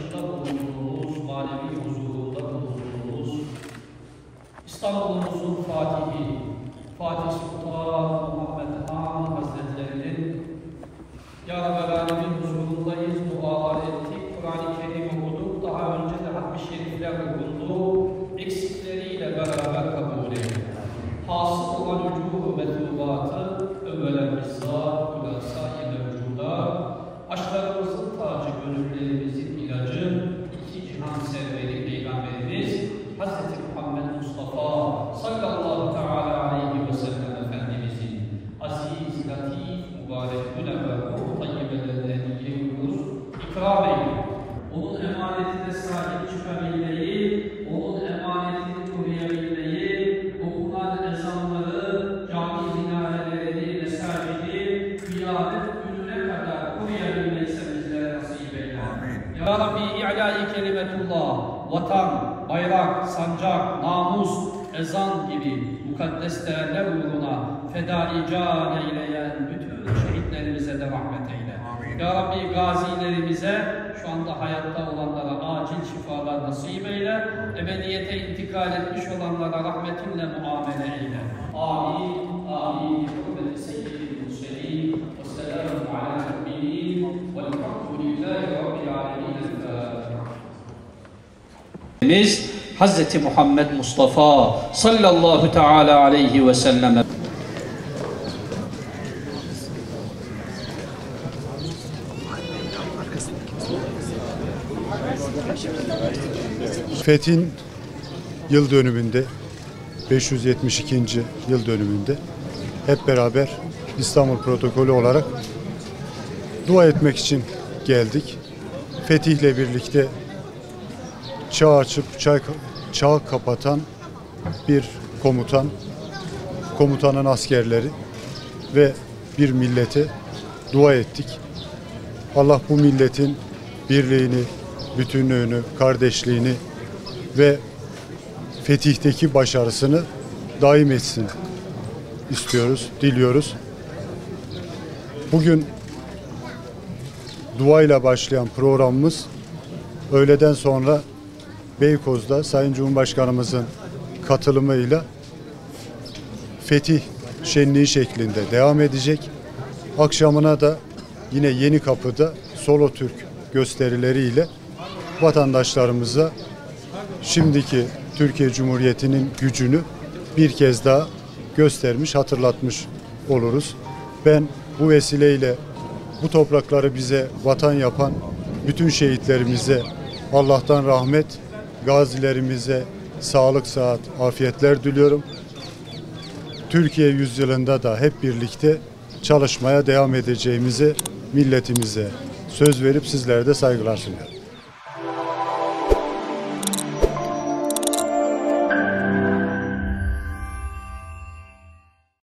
başında bulunduğumuz, manevi huzurunda bulunduğumuz İstanbul'umuzun Fatihi, Fatih Sultan Muhammed Han Hazretleri'nin Ya Rabbi Alemin huzurundayız, dualar ettik, Kur'an-ı Kerim okuduk, daha önce de hatmi şerifler okundu, eksikleriyle beraber kabul edildi. Hasıl olan vücudu metlubatı, evvelen bizzat, hulasa-i mevcuda, aşklarımızın tacı, gönüllerimizin ilacı, iki cihan serveri Peygamberimiz, Hz. Muhammed Mustafa sallallahu teala aleyhi ve sellem Efendimizin aziz, latif, mübarek, münevver, ruh tayyibelerine yiyoruz, ikram eyle. Onun emanetine sahip çıkabilmeyi, onun emanetini koruyabilmeyi, okunan ezanları, cami minarelerini, mesacidi, kıyamet gününe kadar koruyabilmeyi bizlere nasip eyle. Ya Rabbi, i'lâ-i kelimetullah, vatan, bayrak, sancak, namus, ezan gibi mukaddes değerler uğruna feda-i can eyleyen bütün şehitlerimize de rahmet eyle. Ya Rabbi, gazilerimize, şu anda hayatta olanlara acil şifalar nasip eyle, ebediyete intikal etmiş olanlara rahmetinle muamele eyle. Amin. Amin. Hürmeti seyyidil murselin ve selamun alel mu'minin velhamdülillahi rabbil alemin. Hz. Muhammed Mustafa sallallahu teala aleyhi ve sellem. Fethin yıl dönümünde, 572. yıl dönümünde hep beraber İstanbul protokolü olarak dua etmek için geldik. Fetihle birlikte çağ açıp çağ kapatan bir komutanın askerleri ve bir millete dua ettik. Allah bu milletin birliğini, bütünlüğünü, kardeşliğini ve fetihteki başarısını daim etsin istiyoruz, diliyoruz. Bugün duayla başlayan programımız öğleden sonra Beykoz'da Sayın Cumhurbaşkanımızın katılımıyla fetih şenliği şeklinde devam edecek. Akşamına da yine Yenikapı'da solo Türk gösterileriyle vatandaşlarımıza şimdiki Türkiye Cumhuriyeti'nin gücünü bir kez daha göstermiş, hatırlatmış oluruz. Ben bu vesileyle bu toprakları bize vatan yapan bütün şehitlerimize Allah'tan rahmet, gazilerimize sağlık, sıhhat, afiyetler diliyorum. Türkiye yüzyılında da hep birlikte çalışmaya devam edeceğimizi milletimize söz verip sizlere de saygılar sunuyorum.